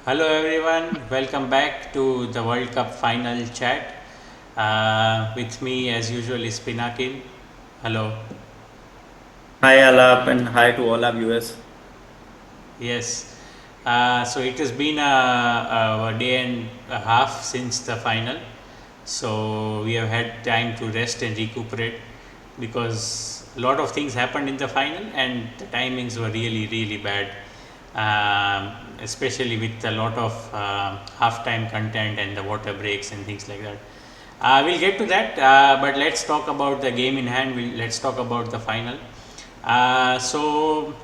Hello everyone, welcome back to the World Cup final chat. With me as usual is Pinakin. Hello. Hi Alap and hi to all our viewers. Yes. So it has been a day and a half since the final. So we have had time to rest and recuperate because a lot of things happened in the final and the timings were really bad. Especially with a lot of halftime content and the water breaks and things like that. We'll get to that, but let's talk about the game in hand. Let's talk about the final. So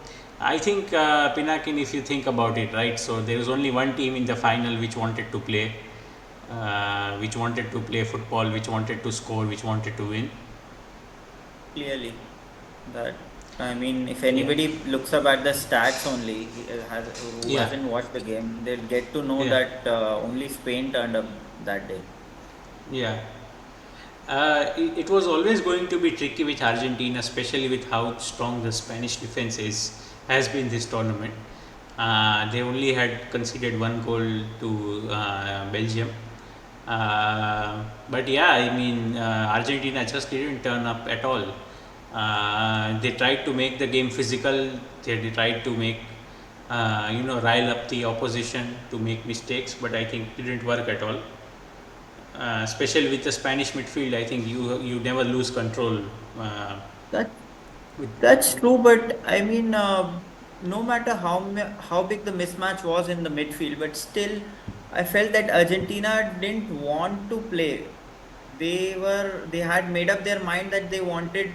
I think Pinakin, if you think about it, right? So there was only one team in the final which wanted to play football, which wanted to score, which wanted to win. Clearly, that if Yeah, anybody looks up at the stats only, who yeah, hasn't watched the game, they'll get to know yeah, that only Spain turned up that day. yeah. It was always going to be tricky with Argentina, especially with how strong the Spanish defense has been this tournament. They only had conceded one goal to Belgium. But yeah, Argentina just didn't turn up at all. They tried to make the game physical. They tried to make, rile up the opposition to make mistakes, but I think it didn't work at all. Especially with the Spanish midfield, I think you never lose control. Uh, That with that's true, but no matter how big the mismatch was in the midfield, but still, I felt that Argentina didn't want to play. They had made up their mind that they wanted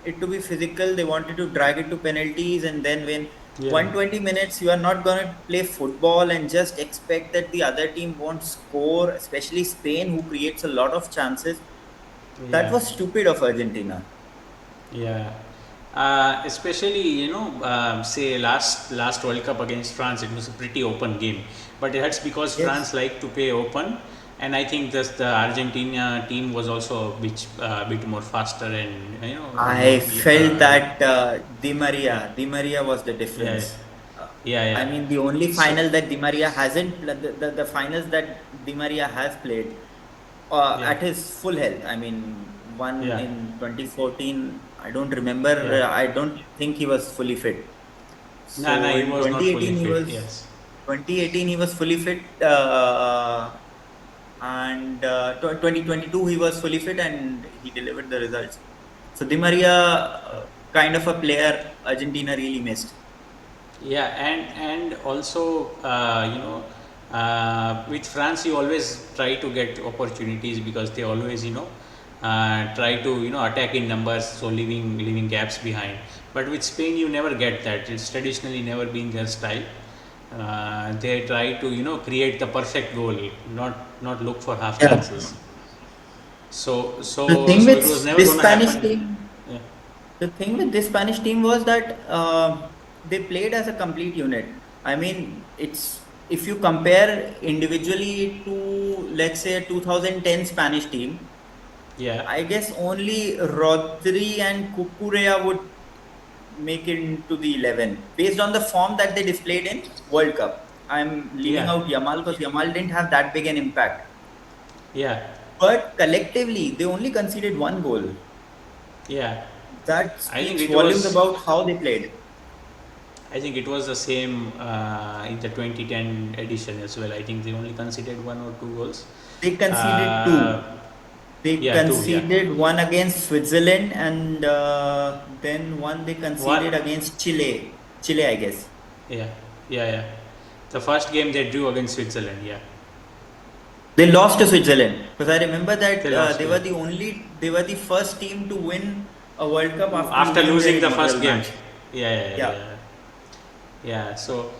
it to be physical. They wanted to drag it to penalties, and then when yeah, 120 minutes, you are not going to play football and just expect that the other team won't score, especially Spain, who creates a lot of chances. That yeah, was stupid of Argentina. yeah. Especially say last World Cup against France, it was a pretty open game, but that's because France Yes. like to play open, and I think the Argentina team was also bit more faster and more. I felt that Yeah, Di Maria was the yeah, difference. Uh, yeah, yeah. the only So final that Di Maria hasn't, the finals that Di Maria has played yeah, at his full health. One yeah, in 2014, I don't remember, yeah. I don't think he was fully fit. No, no, So he in was not fully 2018, fit. Yes. 2018 he was fully fit, and 2022 he was fully fit and he delivered the results. So Di Maria, kind of a player Argentina really missed. Yeah, and also with France you always try to get opportunities because they always try to attack in numbers, so leaving gaps behind. But with Spain you never get that. It's traditionally never been their style. They try to create the perfect goal, not look for half Yeah. chances. So The so thing so with it was never this gonna Spanish happen. team, Yeah, the thing with this Spanish team was that they played as a complete unit. It's if you compare individually to, let's say, a 2010 Spanish team, yeah, I guess only Rodri and Cucurella would make it into the 11 based on the form that they displayed in World Cup. I'm leaving yeah, out Yamal because Yamal didn't have that big an impact. yeah, But collectively, they only conceded one goal. yeah. That I think speaks it volumes was about how they played. I think it was the same in the 2010 edition as well. I think they only conceded one or two goals. They conceded Uh, two. They yeah, two. Yeah, conceded one against Switzerland, and then one they one. conceded against Chile. Chile, I guess. Yeah, yeah, yeah. The first game they drew against Switzerland. Yeah, They lost to Switzerland because I remember they that lost. Yeah, they were the first team to win a World Cup after after losing their losing the inaugural first game. match. Yeah, yeah, yeah, Yeah, yeah. Yeah. So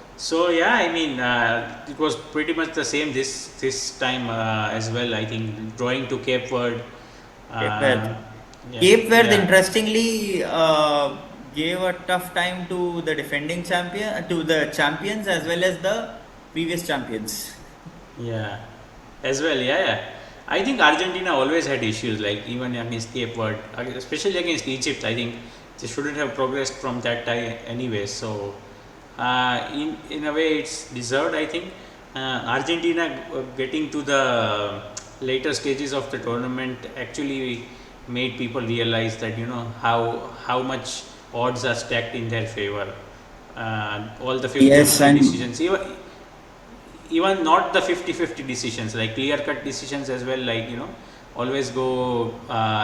yeah. It was pretty much the same this time as well. I think drawing to Cape Verde. Cape Uh, Verde. yeah, Cape Verde, yeah. interestingly, gave a tough time to the defending champion, to the champions as well as the previous champions. Yeah, as well. Yeah, yeah. I think Argentina always had issues, like even against Cape Verde, especially against Egypt. I think they shouldn't have progressed from that tie anyway. So, in a way, it's deserved, I think. Argentina getting to the later stages of the tournament actually made people realize that how much odds are stacked in their favor. All the Yes, 50-50 and decisions, even not the 50-50 decisions, like clear cut decisions as well, like always go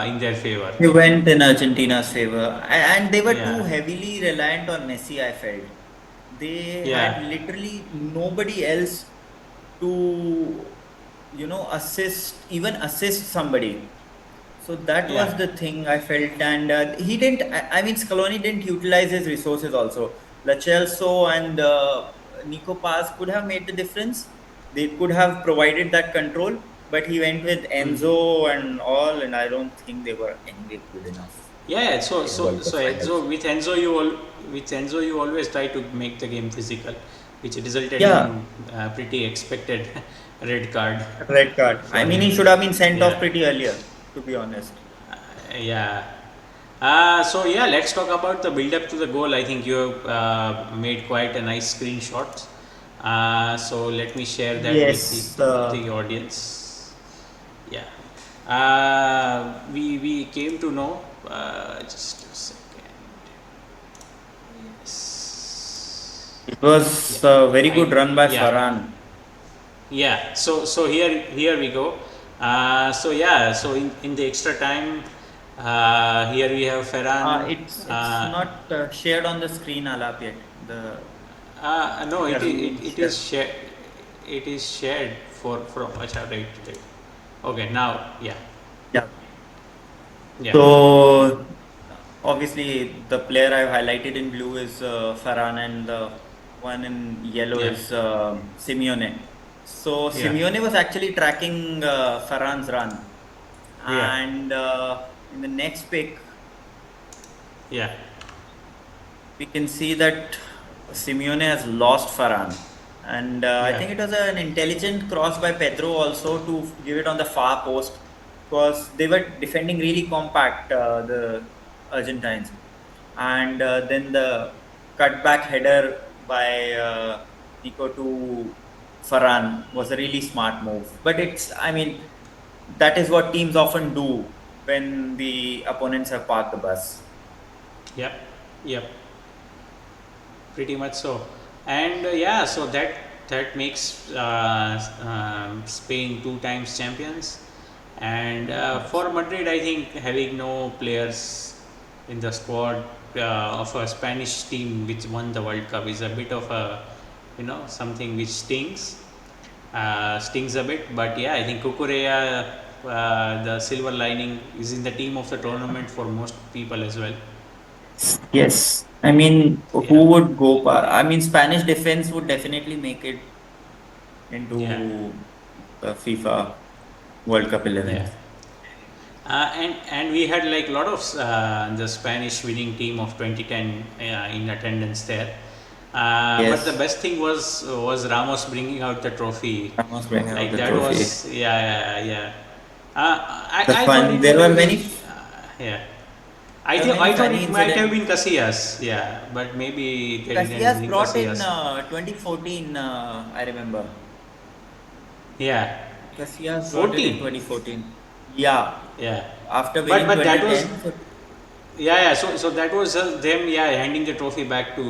in their favor. they went in Argentina's favor, and they were too Yeah, heavily reliant on Messi, I felt. They had yeah, literally nobody else to, assist somebody. So that was yeah. the thing I felt, and he didn't. I mean, Scaloni didn't utilize his resources. Also, Lo Celso and Nico Paz could have made the difference. They could have provided that control, but he went with Mm. Enzo and all, and I don't think they were anyway good enough Yeah, so in so World so Cup finals. With Enzo you always try to make the game physical, which resulted Yeah, in pretty expected red card red card. I for mean, he him. should have been sent off Yeah, pretty earlier, to be honest. yeah. So yeah, let's talk about the build up to the goal. I think you have made quite a nice screenshot. So let me share that with Yes. the audience. Yeah. We came to know just a second. Yes. It was Yeah. a very good I run by yeah Farhan. yeah. So here we go. So yeah. So in the extra time, here we have Ferran. It's not shared on the screen, Alap, yet. No, It hasn't been it is shared. shared. It is shared for from. Acha, right. Okay, now yeah, Yeah. yeah, So obviously the player I've highlighted in blue is Farhan, and the one in yellow yeah, is Simeone. So yeah, Simeone was actually tracking Farhan's run, yeah, and in the next pick yeah, we can see that Simeone has lost Farhan. And I yeah, think it was an intelligent cross by Pedro also to give it on the far post, because they were defending really compact, the Argentines. And then the cutback header by Nico to Farhan was a really smart move. But I mean, that is what teams often do when the opponents have parked the bus. yep, yep. Pretty much so. And yeah, so that makes Spain two times champions. And for Madrid, I think having no players in the squad of a Spanish team which won the World Cup is a bit of a something which stings a bit. But yeah, I think Kukurea, the silver lining, is in the team of the tournament for most people as well. Yes. I mean, Yeah, who would go par? I mean, Spanish defense would definitely make it yeah, into the FIFA World Cup yeah. 11. And we had like a lot of the Spanish winning team of 2010 in attendance there. But the Yes. best thing was Ramos bringing out the trophy. Ramos bringing out Like the that trophy. was yeah. The I thought fun. it would There were have many. been yeah. There were many I thought funny it might have incidents. been Casillas, yeah, but maybe they didn't Casillas bring brought in Casillas. 2014. I remember. Yeah, Casillas brought it in 14. 2014. Yeah, Yeah, after but winning that was 2010. So yeah. So that was them handing the trophy back to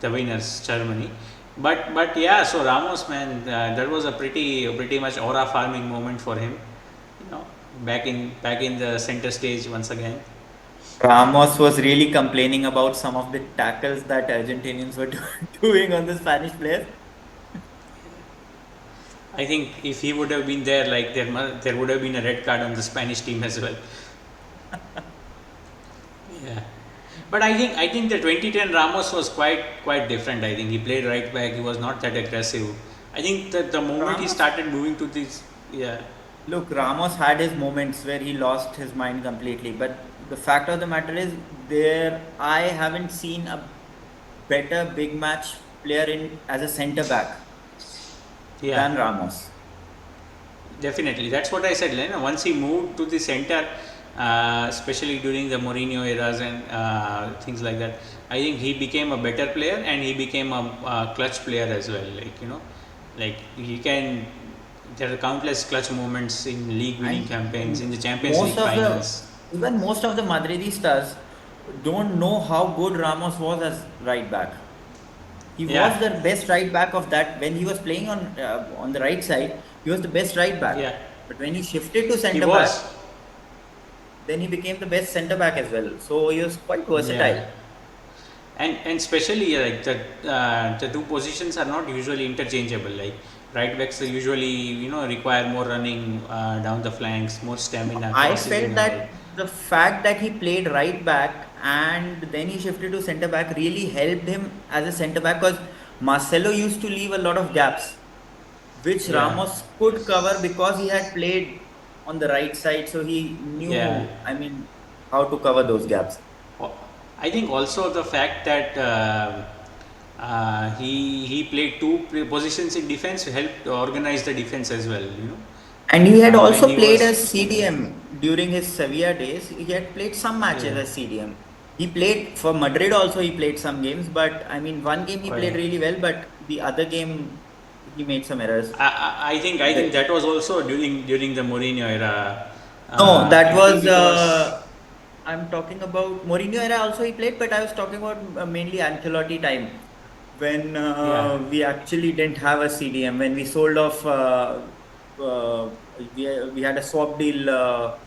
the winners Germany. But yeah, so Ramos, man, that was a pretty much aura farming moment for him. You know, back in the center stage once again. Ramos was really complaining about some of the tackles that Argentinians were doing on the Spanish players. I think if he would have been there, like there would have been a red card on the Spanish team as well. Yeah. But I think the 2010 Ramos was quite different. I think he played right back. He was not that aggressive. I think that the moment he Ramos, started moving to this, yeah, look, Ramos had his moments where he lost his mind completely. But the fact of the matter is, I haven't seen a better big match player in as a centre back yeah, than Ramos. definitely. That's what I said. Once he moved to the center, especially during the Mourinho eras and things like that, I think he became a better player and he became a clutch player as well. Like Like he can, there are countless clutch moments in league winning And campaigns, in the Champions most League of the finals. even most of the Madridistas don't know how good Ramos was as right back. He was Yeah, the best right back of that when he was playing on the right side. He was the best right back. yeah, But when he shifted to he centre back, was. then he became the best centre back as well. So he was quite Yeah, versatile. and especially like the two positions are not usually interchangeable. Like right backs usually require more running down the flanks, more stamina, I crossing felt and all. that the fact that he played right back and then he shifted to centre back really helped him as a centre back because Marcelo used to leave a lot of gaps, which Yeah, Ramos could cover because he had played on the right side, so he yeah. knew, I mean, how to cover those gaps. Oh, I think also the fact that he played two positions in defense helped organize the defense as well. And he had When also he played was, as CDM during his Sevilla days. He had played some matches yeah, as CDM. He played for Madrid also, he played some games, but I mean, one game he oh played yeah. really well, but the other game he made some errors. I think The, that was also during the Mourinho era. no, that I think was, it was, I'm talking about Mourinho era also he played, but I was talking about mainly Ancelotti time when yeah. we actually didn't have a CDM, when we sold off, uh, we had a swap deal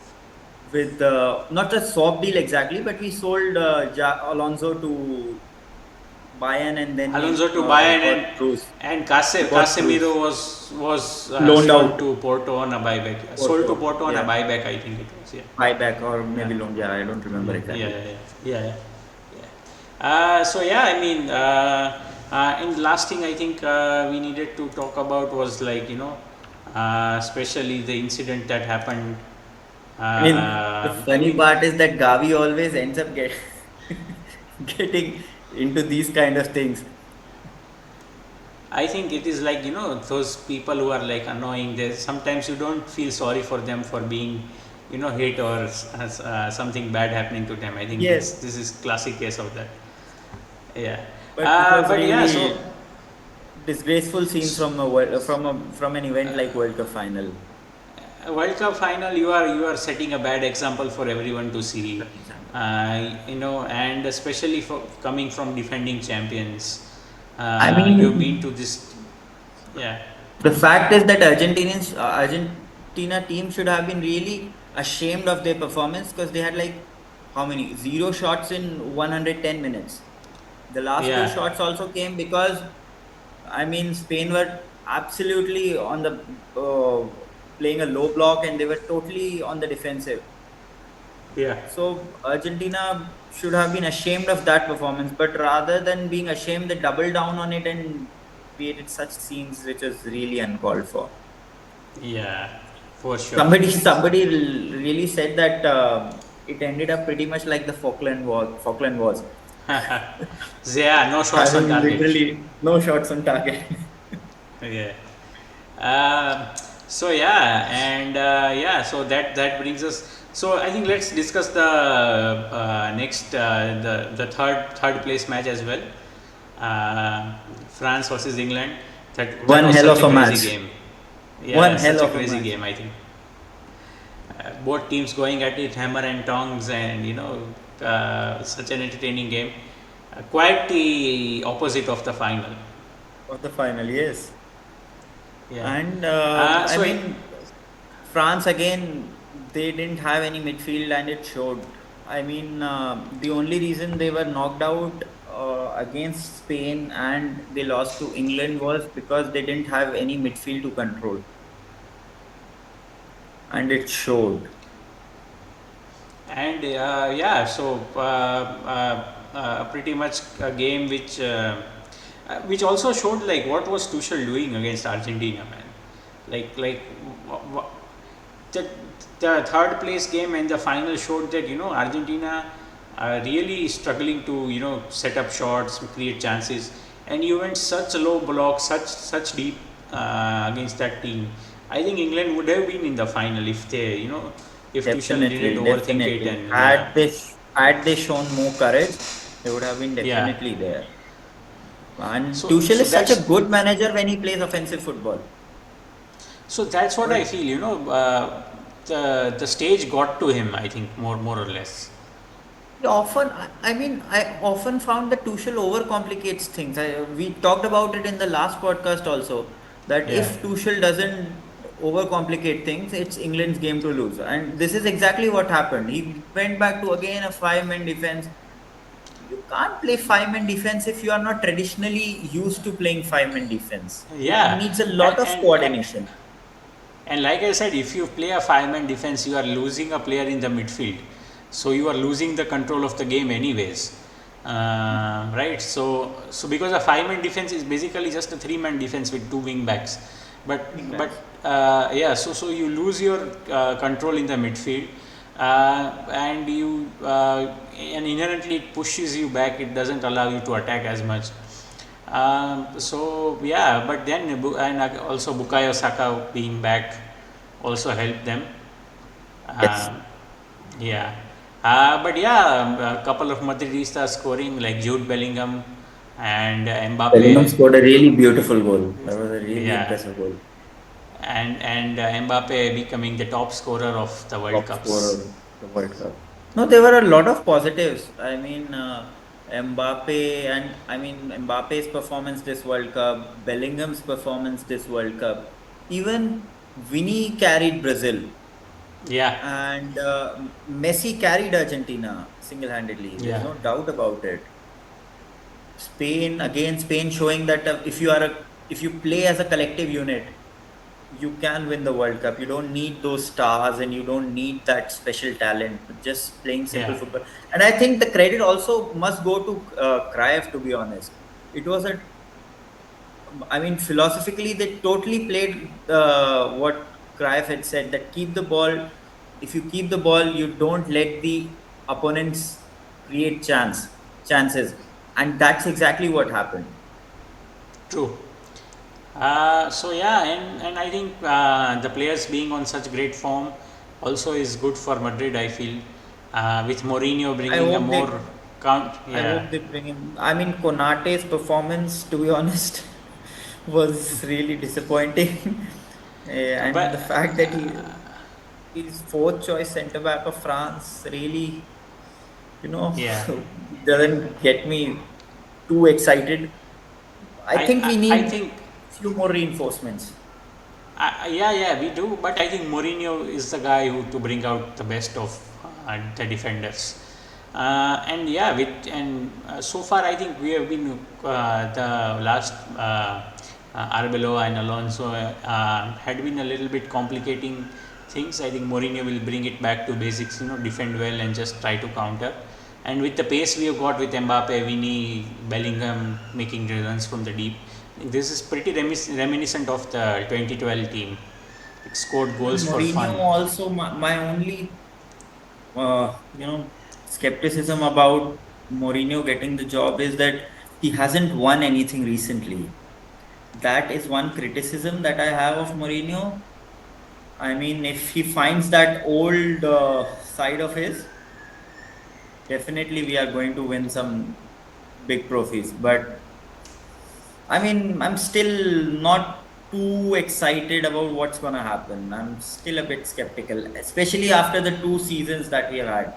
with, not a swap deal exactly, but we sold Alonso to Bayern and then Alonso we to Bayern, got Cruz. and We bought Casemiro Cruz, was loaned sold out to Porto on a buyback. Sold to Porto, Porto on a yeah, buyback, I think it was. Yeah, buyback or yeah, maybe loaned, yeah, I don't remember yeah, exactly. yeah, yeah, yeah. So yeah, I mean, and the last thing I think we needed to talk about was like especially the incident that happened. I mean, the I funny mean, part is that Gavi always ends up getting into these kind of things. I think it is like those people who are like annoying. There's sometimes you don't feel sorry for them for being hit or something bad happening to them. I think Yes, this is classic case of that. Yeah, but it was but yeah. So really disgraceful scenes from from an event like World Cup final. World Cup final, you are setting a bad example for everyone to see. For example. And especially for coming from defending champions. I You've been to mean, this. Yeah, the fact is that Argentina team should have been really ashamed of their performance because they had like how many zero shots in 110 minutes. The last two yeah, shots also came because I mean Spain were absolutely on the playing a low block and they were totally on the defensive. yeah. So Argentina should have been ashamed of that performance, but rather than being ashamed, they doubled down on it and created such scenes which is really uncalled for. Yeah, for sure. Somebody really said that it ended up pretty much like the Falkland War. Falkland Wars, So, yeah, no shots on having target. literally no shots on target. Yeah. Um so yeah, and yeah, so that brings us. So I think let's discuss the next the third place match as well. France versus England. That One was hell such of a a crazy match. game. Yeah, One hell such a of a crazy match. game. I think both teams going at it hammer and tongs, and such an entertaining game. Quite the opposite of the final. Of the final, yes. Yeah. And I So mean, France again, they didn't have any midfield and it showed. I mean, the only reason they were knocked out against Spain and they lost to England was because they didn't have any midfield to control. And it showed. and yeah, so pretty much a game which also showed like what was Tuchel doing against Argentina, man. Like the, the third place game and the final showed that Argentina are really struggling to set up shots, create chances, and you went such a low block, such deep against that team. I think England would have been in the final if they if Tuchel didn't Definitely, overthink it, definitely. and yeah, Had they shown more courage, they would have been yeah. definitely there. And So Tuchel so is such a that's good manager when he plays offensive football. so that's what I But feel. The stage got to him. I think more or less. I mean, I often found that Tuchel overcomplicates things. We talked about it in the last podcast also, that Yeah. if Tuchel doesn't overcomplicate things, it's England's game to lose. And this is exactly what happened. He went back to again a five-man defense. You can't play five-man defense if you are not traditionally used to playing five-man defense. It Yeah, needs a and lot of and and coordination. and like I said, if you play a five-man defense, you are losing a player in the midfield, so you are losing the control of the game anyways, right? So because a five-man defense is basically just a three-man defense with two wing backs, but Backs. yeah, so you lose your control in the midfield, and and inherently it pushes you back. It doesn't allow you to attack as much. So yeah, but then also Bukayo Saka being back also helped them. Yes. Um, yeah, but yeah, a couple of Madridistas scoring like Jude Bellingham and Bellingham Mbappe. scored a really beautiful goal. That was a really Yeah, impressive goal. and Mbappe becoming the top scorer of the World Top scorer Cups. of the World Cup. No, there were a lot of positives. Mbappe's performance this World Cup, Bellingham's performance this World Cup, even Vinny carried Brazil, Yeah, and Messi carried Argentina single-handedly. There's yeah, no doubt about it. Spain showing that if you play as a collective unit, you can win the World Cup. You don't need those stars and you don't need that special talent. Just playing simple yeah, football. And I think the credit also must go to Cruyff, to be honest. It was philosophically, they totally played what Cruyff had said, that keep the ball. If you keep the ball, you don't let the opponents create chances. And that's exactly what happened. true. So yeah, and I think the players being on such great form also is good for Madrid. I feel with Mourinho I bringing a hope more they count. I Yeah, hope they bring him. Konate's performance, to be honest, was really disappointing. And the but fact that he's fourth choice centre back of France really, you know, yeah, doesn't get me too excited. I I, think we I need think few more reinforcements. yeah, we do. But I think Mourinho is the guy who to bring out the best of the defenders. And yeah, so far I think we have been the last Arbeloa and Alonso had been a little bit complicating things. I think Mourinho will bring it back to basics, defend well and just try to counter. And with the pace we have got with Mbappe, Vinny, Bellingham making runs from the deep, this is pretty reminiscent of the 2012 team. It scored goals for Mourinho fun. also, my only skepticism about Mourinho getting the job is that he hasn't won anything recently. That is one criticism that I have of Mourinho. I mean, if he finds that old side of his, definitely we are going to win some big trophies. But I'm still not too excited about what's going to happen. I'm still a bit skeptical, especially after the two seasons that we have had.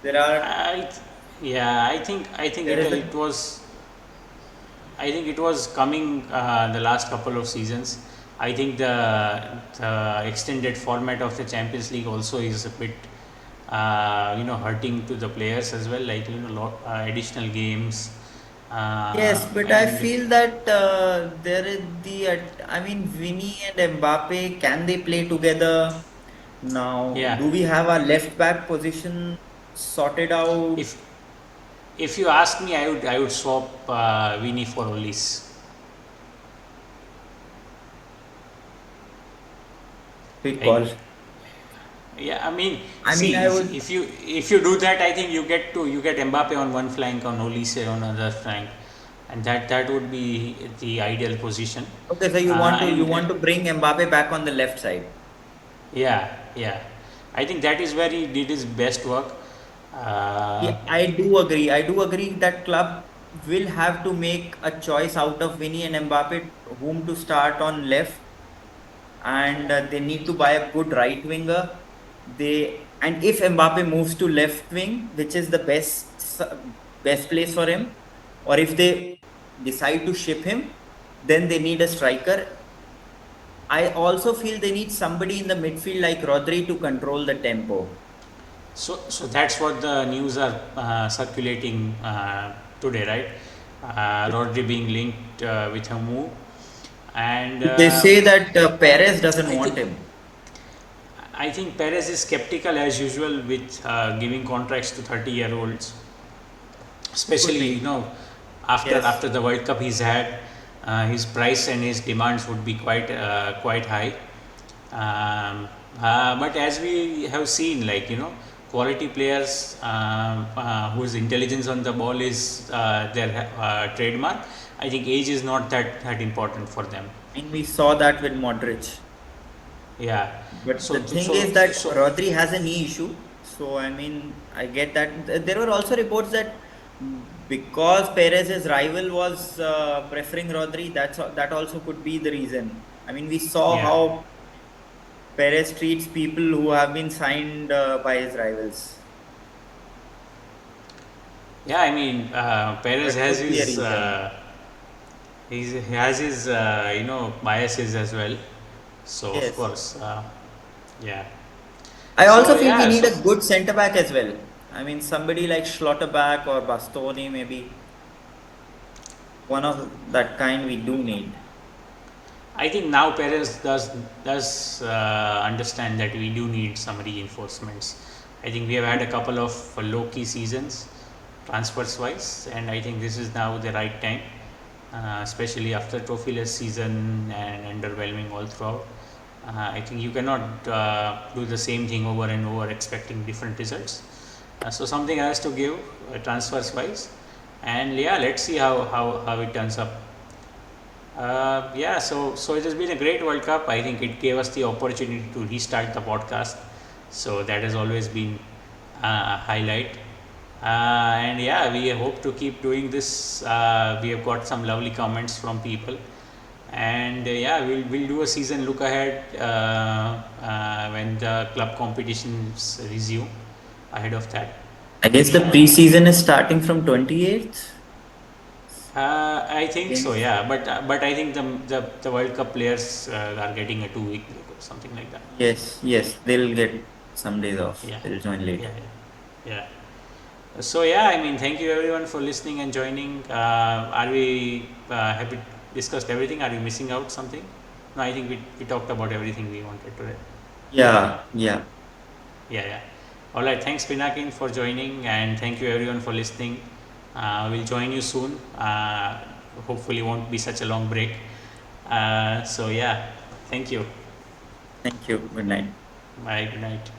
There are I, yeah, I think there it is it a was I think it was coming the last couple of seasons. I think the extended format of the Champions League also is a bit hurting to the players as well. Like additional games Yes, but I and feel that there is Vinny and Mbappe, can they play together? Now, yeah. do we have our left back position sorted out? If if you ask me, I would swap Vinny for Olis. Quick Like call. yeah, I mean, I see, would. if you do that, I think you get Mbappe on one flank, on Olise on another flank, and that would be the ideal position. Okay, so you And want to bring Mbappe back on the left side. yeah, yeah, I think that is where he did his best work. Uh, Yeah, I do agree. I do agree that club will have to make a choice out of Vinny and Mbappe, whom to start on left, and they need to buy a good right winger. And if Mbappe moves to left wing, which is the best place for him, or if they decide to ship him, then they need a striker. I also feel they need somebody in the midfield like Rodri to control the tempo. So that's what the news are circulating today, right? Rodri being linked with a move, and They say that Perez doesn't I want think him. I think Perez is skeptical as usual with giving contracts to 30-year-olds, Could especially be. Yes. after the World Cup he's had. His price and his demands would be quite high. But as we have seen, like quality players whose intelligence on the ball is their trademark. I think age is not that important for them. And we saw that with Modric. Yeah. But the So thing so is that so Rodri has a knee issue. So, I mean, I get that. There were also reports that because Perez's rival was preferring Rodri, that also could be the reason. I mean, we saw yeah. how Perez treats people who have been signed by his rivals. Yeah, I mean, Perez That has could be a his reason. he has his biases as well. So of Yes. course, yeah. I So also feel we yeah, need so a good centre back as well. I mean, somebody like Schlotterback or Bastoni, maybe one of that kind we do need. I think now Perez does understand that we do need some reinforcements. I think we have had a couple of low key seasons transfers wise, and I think this is now the right time, especially after trophyless season and underwhelming all throughout. I think you cannot do the same thing over and over expecting different results. So something has to give transfers wise, and yeah, let's see how it turns up. Yeah, so it has been a great World Cup. I think it gave us the opportunity to restart the podcast. So that has always been a highlight. And yeah, we hope to keep doing this. We have got some lovely comments from people, and yeah, we'll do a season look ahead when the club competitions resume. Ahead of that, I guess the preseason is starting from 28th I think so. against. Yeah, but I think the World Cup players are getting a 2 week break or something like that. Yes, yes, they'll get some days off. Yeah, They'll join late. yeah, yeah. Yeah. So yeah, I mean, thank you everyone for listening and joining. Are we have we discussed everything? Are we missing out something? No, I think we talked about everything we wanted today. Yeah, yeah. Yeah, yeah. All right. Thanks, Pinakin, for joining, and thank you everyone for listening. We'll join you soon. Hopefully, won't be such a long break. So yeah, thank you. Thank you. Good night. Bye. Good night.